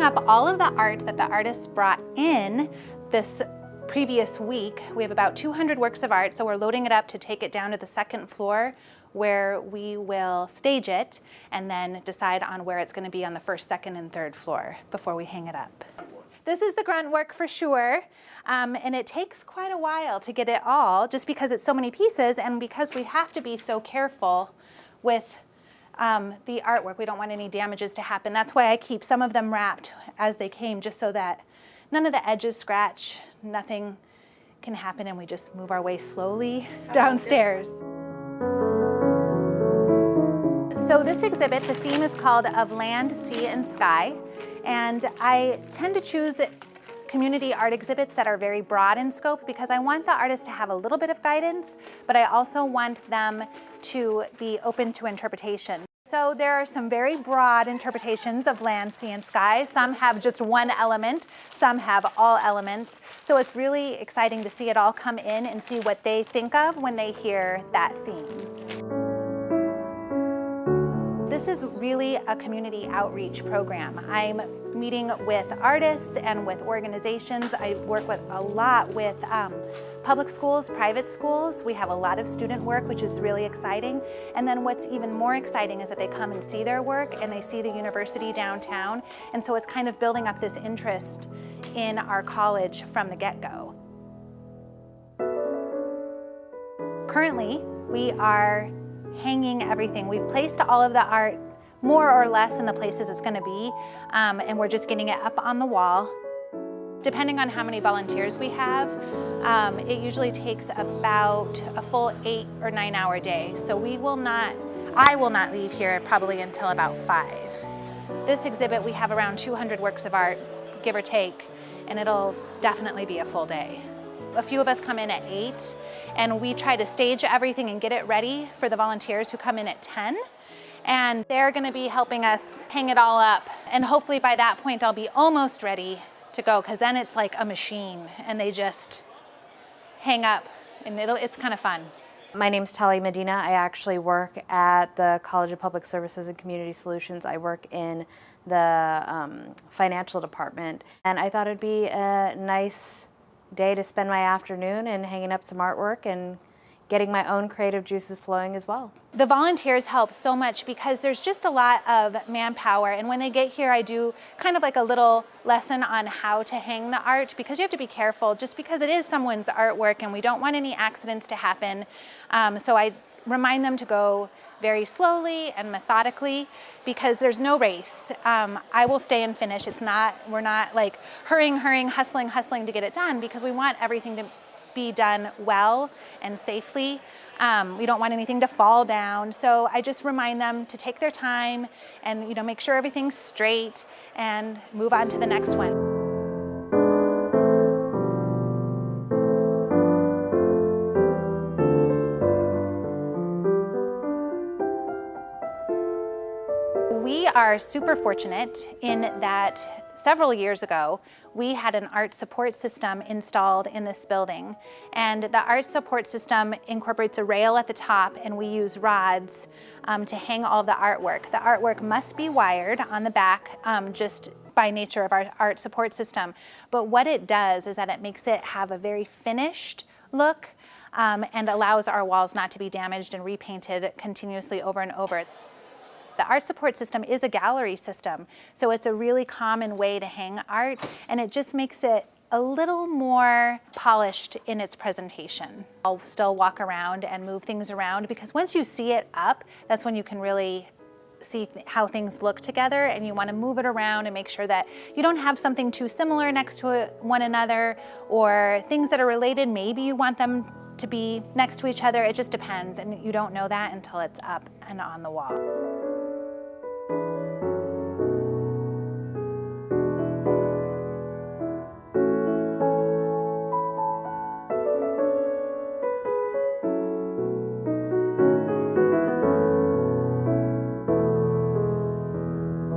loading up all of the art that the artists brought in this previous week. We have about 200 works of art, so we're loading it up to take it down to the second floor where we will stage it and then decide on where it's going to be on the first, second, and third floor before we hang it up. This is the grunt work for sure, and it takes quite a while to get it all just because it's so many pieces and because we have to be so careful with the artwork. We don't want any damages to happen. That's why I keep some of them wrapped as they came, just so that none of the edges scratch, nothing can happen, and we just move our way slowly downstairs. So this exhibit, the theme is called Of Land, Sea, and Sky, and I tend to choose community art exhibits that are very broad in scope because I want the artist to have a little bit of guidance, but I also want them to be open to interpretation. So there are some very broad interpretations of land, sea, and sky. Some have just one element, some have all elements. So it's really exciting to see it all come in and see what they think of when they hear that theme. This is really a community outreach program. I'm meeting with artists and with organizations. I work with a lot with public schools, private schools. We have a lot of student work, which is really exciting. And then what's even more exciting is that they come and see their work and they see the university downtown. And so it's kind of building up this interest in our college from the get-go. Currently, we are hanging everything. We've placed all of the art more or less in the places it's going to be, and we're just getting it up on the wall. Depending on how many volunteers we have, it usually takes about a full 8 or 9 hour day. So I will not leave here probably until about 5. This exhibit, we have around 200 works of art, give or take, and it'll definitely be a full day. A few of us come in at 8, and we try to stage everything and get it ready for the volunteers who come in at 10. And they're going to be helping us hang it all up. And hopefully by that point I'll be almost ready to go, because then it's like a machine and they just hang up and it's kind of fun. My name's Tali Medina. I actually work at the College of Public Services and Community Solutions. I work in the financial department, and I thought it'd be a nice day to spend my afternoon and hanging up some artwork and getting my own creative juices flowing as well. The volunteers help so much because there's just a lot of manpower, and when they get here I do kind of like a little lesson on how to hang the art, because you have to be careful just because it is someone's artwork and we don't want any accidents to happen. So I remind them to go very slowly and methodically because there's no race. I will stay and finish. We're not like hurrying, hustling to get it done, because we want everything to be done well and safely. We don't want anything to fall down. So I just remind them to take their time and make sure everything's straight and move on to the next one. We are super fortunate in that several years ago, we had an art support system installed in this building. And the art support system incorporates a rail at the top, and we use rods to hang all the artwork. The artwork must be wired on the back just by nature of our art support system. But what it does is that it makes it have a very finished look and allows our walls not to be damaged and repainted continuously over and over. The art support system is a gallery system, so it's a really common way to hang art, and it just makes it a little more polished in its presentation. I'll still walk around and move things around, because once you see it up, that's when you can really see how things look together, and you want to move it around and make sure that you don't have something too similar next to one another, or things that are related, maybe you want them to be next to each other. It just depends, and you don't know that until it's up and on the wall.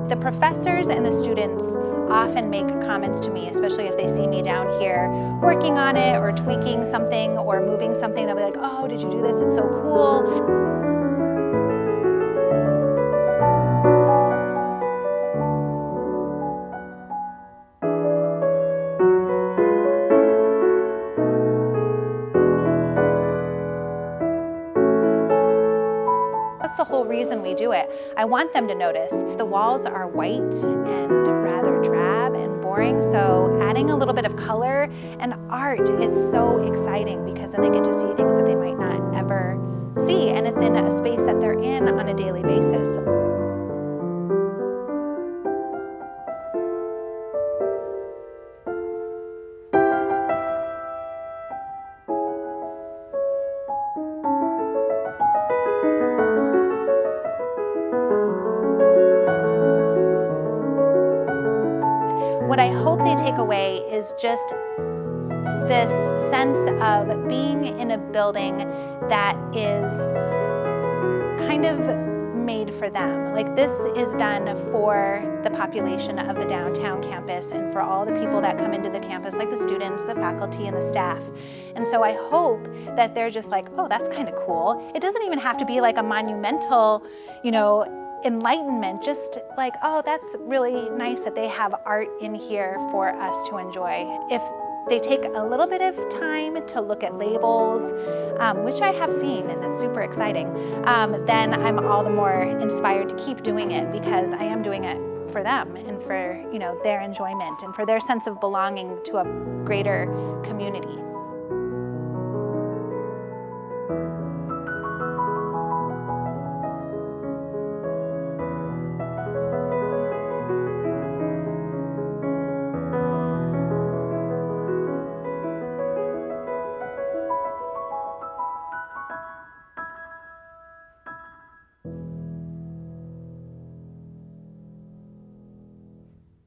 The professors and the students often make comments to me, especially if they see me down here working on it or tweaking something or moving something. They'll be like, "Oh, did you do this? It's so cool." the whole reason we do it. I want them to notice. The walls are white and rather drab and boring, so adding a little bit of color and art is so exciting because then they get to see things that they might not ever see, and it's in a space that they're in on a daily basis. What I hope they take away is just this sense of being in a building that is kind of made for them. Like, this is done for the population of the downtown campus and for all the people that come into the campus, like the students, the faculty, and the staff. And so I hope that they're just like, oh, that's kind of cool. It doesn't even have to be like a monumental, enlightenment, just like, oh, that's really nice that they have art in here for us to enjoy. If they take a little bit of time to look at labels, which I have seen, and that's super exciting, then I'm all the more inspired to keep doing it, because I am doing it for them and for their enjoyment and for their sense of belonging to a greater community.